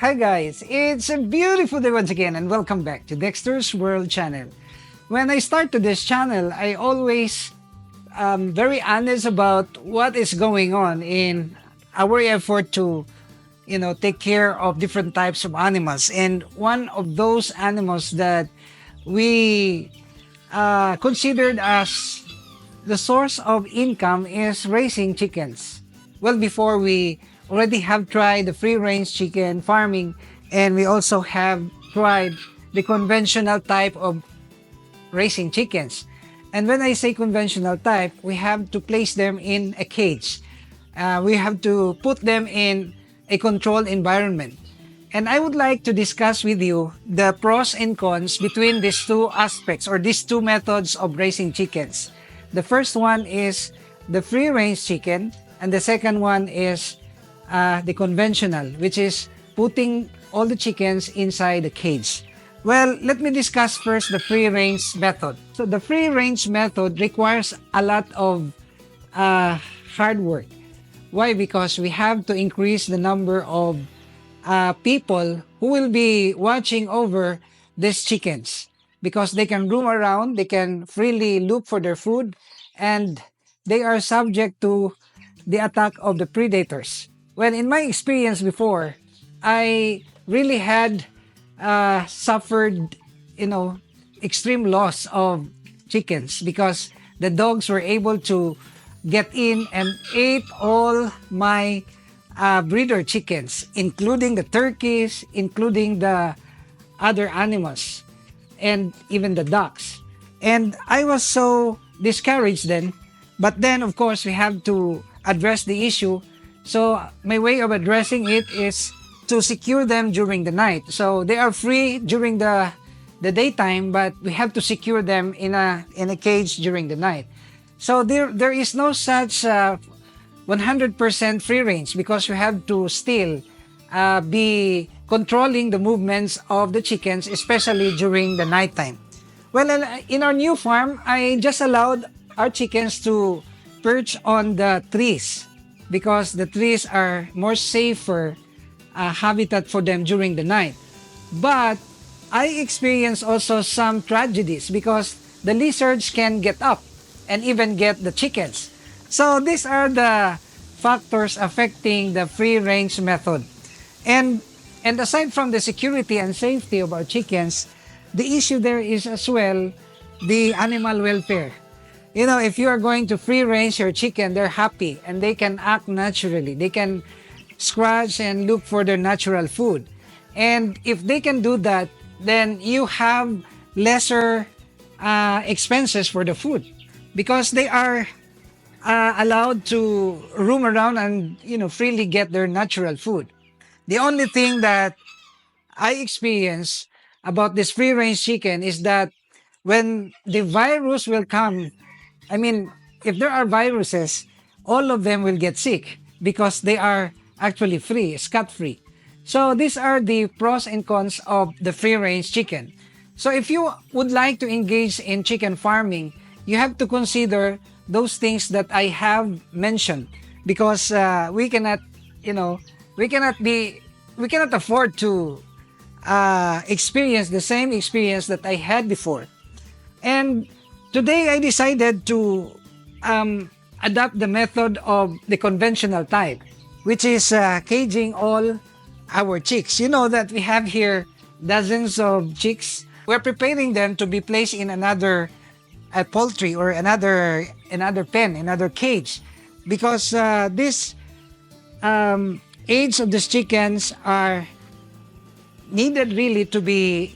Hi guys, it's a beautiful day once again and welcome back to Dexter's World channel. When I start to this channel, I always very honest about what is going on in our effort to take care of different types of animals. And one of those animals that we considered as the source of income is raising chickens. Well, before we already have tried the free-range chicken farming, and we also have tried the conventional type of raising chickens. And when I say conventional type, we have to place them in a cage. We have to put them in a controlled environment. And I would like to discuss with you the pros and cons between these two aspects or these two methods of raising chickens. The first one is the free-range chicken, and the second one is the conventional, which is putting all the chickens inside the cage. Well, let me discuss first the free-range method. So the free-range method requires a lot of hard work. Why? Because we have to increase the number of people who will be watching over these chickens, because they can roam around, they can freely look for their food, and they are subject to the attack of the predators. Well, in my experience before, I really had suffered, extreme loss of chickens because the dogs were able to get in and ate all my breeder chickens, including the turkeys, including the other animals, and even the ducks. And I was so discouraged then. But then, of course, we have to address the issue. So my way of addressing it is to secure them during the night. So they are free during the daytime, but we have to secure them in a cage during the night. So there is no such 100% free range, because we have to still be controlling the movements of the chickens, especially during the nighttime. Well, in our new farm, I just allowed our chickens to perch on the trees, because the trees are more safer habitat for them during the night. But I experienced also some tragedies, because the lizards can get up and even get the chickens. So these are the factors affecting the free-range method. And aside from the security and safety of our chickens, the issue there is as well the animal welfare. If you are going to free-range your chicken, they're happy and they can act naturally. They can scratch and look for their natural food. And if they can do that, then you have lesser expenses for the food, because they are allowed to roam around and freely get their natural food. The only thing that I experience about this free-range chicken is that when the virus will come, I mean, if there are viruses, all of them will get sick because they are actually free, scot-free. So these are the pros and cons of the free-range chicken. So if you would like to engage in chicken farming, you have to consider those things that I have mentioned, because we cannot afford to experience the same experience that I had before. And today I decided to adopt the method of the conventional type, which is caging all our chicks. You know that we have here dozens of chicks. We're preparing them to be placed in another poultry or another pen, another cage, because this age of these chickens are needed really to be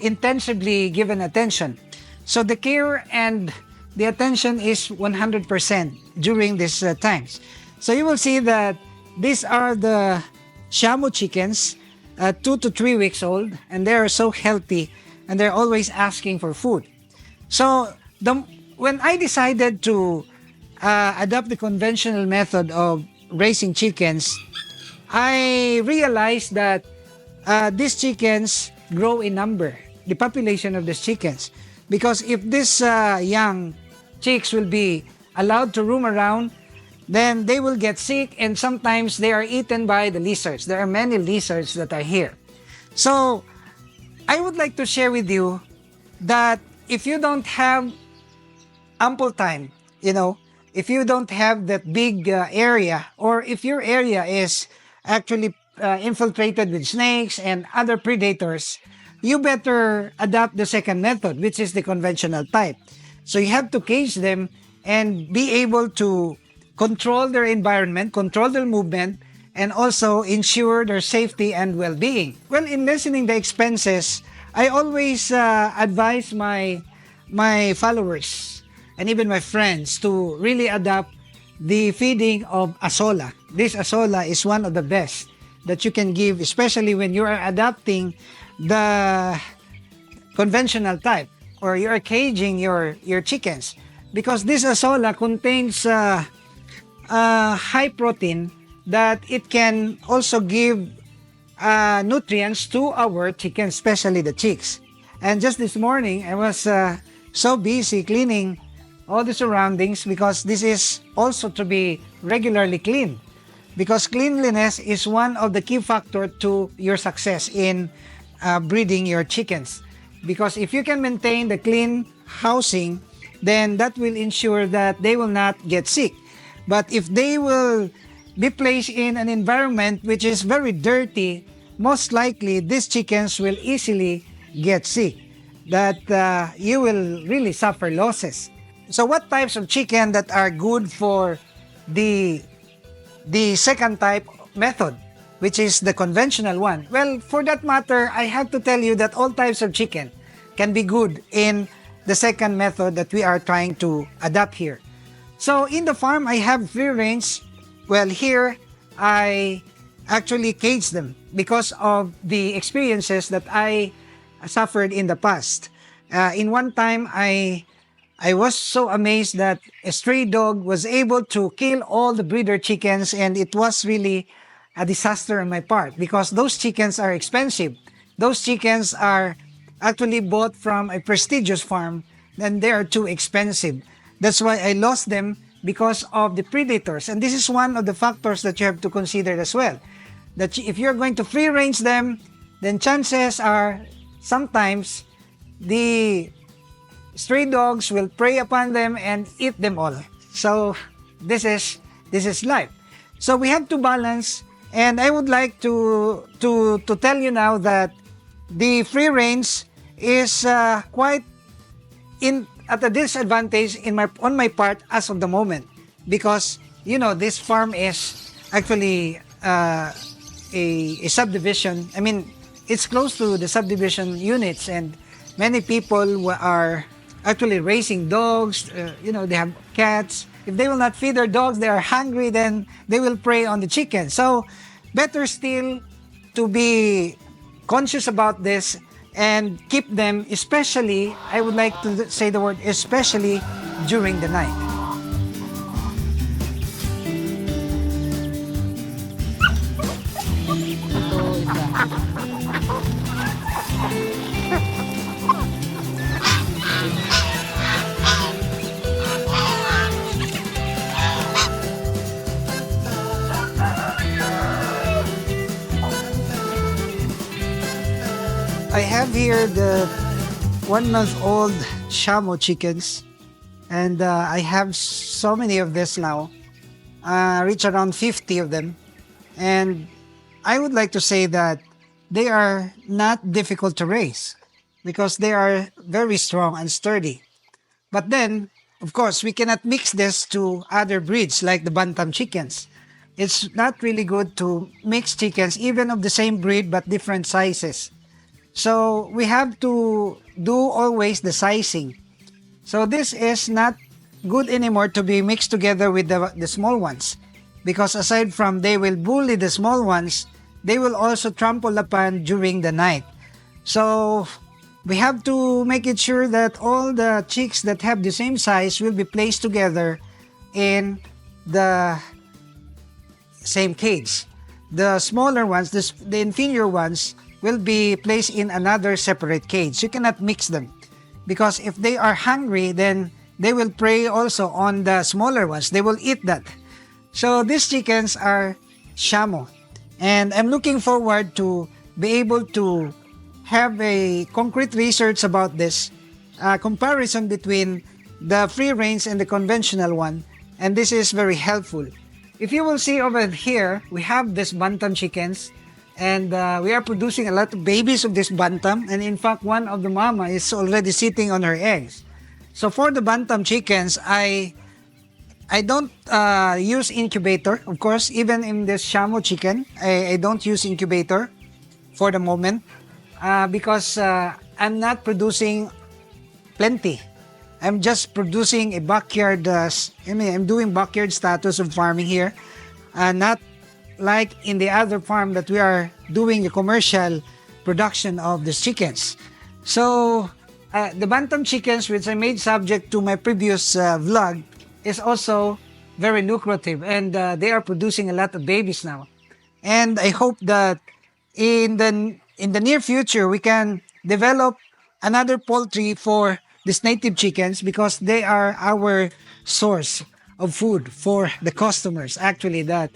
intensively given attention. So the care and the attention is 100% during these times. So you will see that these are the Shamu chickens, 2 to 3 weeks old, and they are so healthy and they're always asking for food. So when I decided to adopt the conventional method of raising chickens, I realized that these chickens grow in number, the population of these chickens. Because if these young chicks will be allowed to roam around, then they will get sick, and sometimes they are eaten by the lizards. There are many lizards that are here. So I would like to share with you that if you don't have ample time, if you don't have that big area, or if your area is actually infiltrated with snakes and other predators, you better adopt the second method, which is the conventional type. So you have to cage them and be able to control their environment, control their movement, and also ensure their safety and well-being. Well, in lessening the expenses, I always advise my followers and even my friends to really adopt the feeding of asola. This asola is one of the best that you can give, especially when you are adopting the conventional type, or you are caging your chickens, because this asola contains high protein that it can also give nutrients to our chickens, especially the chicks. And just this morning, I was so busy cleaning all the surroundings, because this is also to be regularly cleaned, because cleanliness is one of the key factors to your success in breeding your chickens. Because if you can maintain the clean housing, then that will ensure that they will not get sick. But if they will be placed in an environment which is very dirty, most likely these chickens will easily get sick, that you will really suffer losses. So what types of chicken that are good for the second type method, which is the conventional one? Well, for that matter, I have to tell you that all types of chicken can be good in the second method that we are trying to adopt here. So in the farm, I have free range. Well, here I actually cage them because of the experiences that I suffered in the past. In one time, I was so amazed that a stray dog was able to kill all the breeder chickens, and it was really a disaster on my part, because those chickens are expensive. Those chickens are actually bought from a prestigious farm, and they are too expensive. That's why I lost them, because of the predators. And this is one of the factors that you have to consider as well. That if you're going to free range them, then chances are sometimes the stray dogs will prey upon them and eat them all. So this is life. So we have to balance, and I would like to tell you now that the free range is quite at a disadvantage on my part as of the moment, because this farm is actually a subdivision. I mean, it's close to the subdivision units, and many people are actually raising dogs. They have cats. If they will not feed their dogs, they are hungry, then they will prey on the chicken. So better still to be conscious about this and keep them, especially, I would like to say the word especially, during the night. I have here the 1-month-old Shamo chickens, and I have so many of this now, reach around 50 of them, and I would like to say that they are not difficult to raise because they are very strong and sturdy. But then, of course, we cannot mix this to other breeds like the bantam chickens. It's not really good to mix chickens even of the same breed but different sizes. So we have to do always the sizing. So this is not good anymore to be mixed together with the small ones, because aside from they will bully the small ones, they will also trample upon during the night. So we have to make it sure that all the chicks that have the same size will be placed together in the same cage. The smaller ones, the inferior ones, will be placed in another separate cage. You cannot mix them, because if they are hungry, then they will prey also on the smaller ones. They will eat that. So these chickens are shamo. And I'm looking forward to be able to have a concrete research about this comparison between the free range and the conventional one. And this is very helpful. If you will see over here, we have this bantam chickens, and we are producing a lot of babies of this bantam. And in fact, one of the mama is already sitting on her eggs. So for the bantam chickens, I don't use incubator. Of course, even in this shamo chicken, I don't use incubator for the moment because I'm not producing plenty. I'm just producing a backyard. I'm doing backyard status of farming here, not like in the other farm that we are doing the commercial production of the chickens. So the bantam chickens, which I made subject to my previous vlog, is also very lucrative, and they are producing a lot of babies now. And I hope that in the near future we can develop another poultry for these native chickens, because they are our source of food for the customers actually that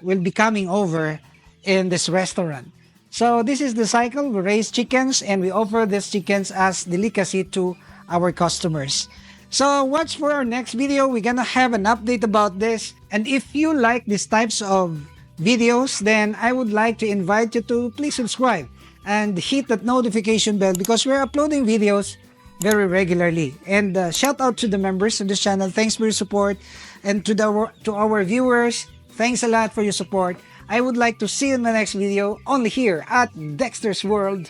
will be coming over in this restaurant. So this is the cycle. We raise chickens and we offer these chickens as delicacy to our customers. So watch for our next video. We're gonna have an update about this. And if you like these types of videos, then I would like to invite you to please subscribe and hit that notification bell, because we're uploading videos very regularly. And shout out to the members of this channel. Thanks for your support. And to our viewers, thanks a lot for your support. I would like to see you in the next video only here at Dexter's World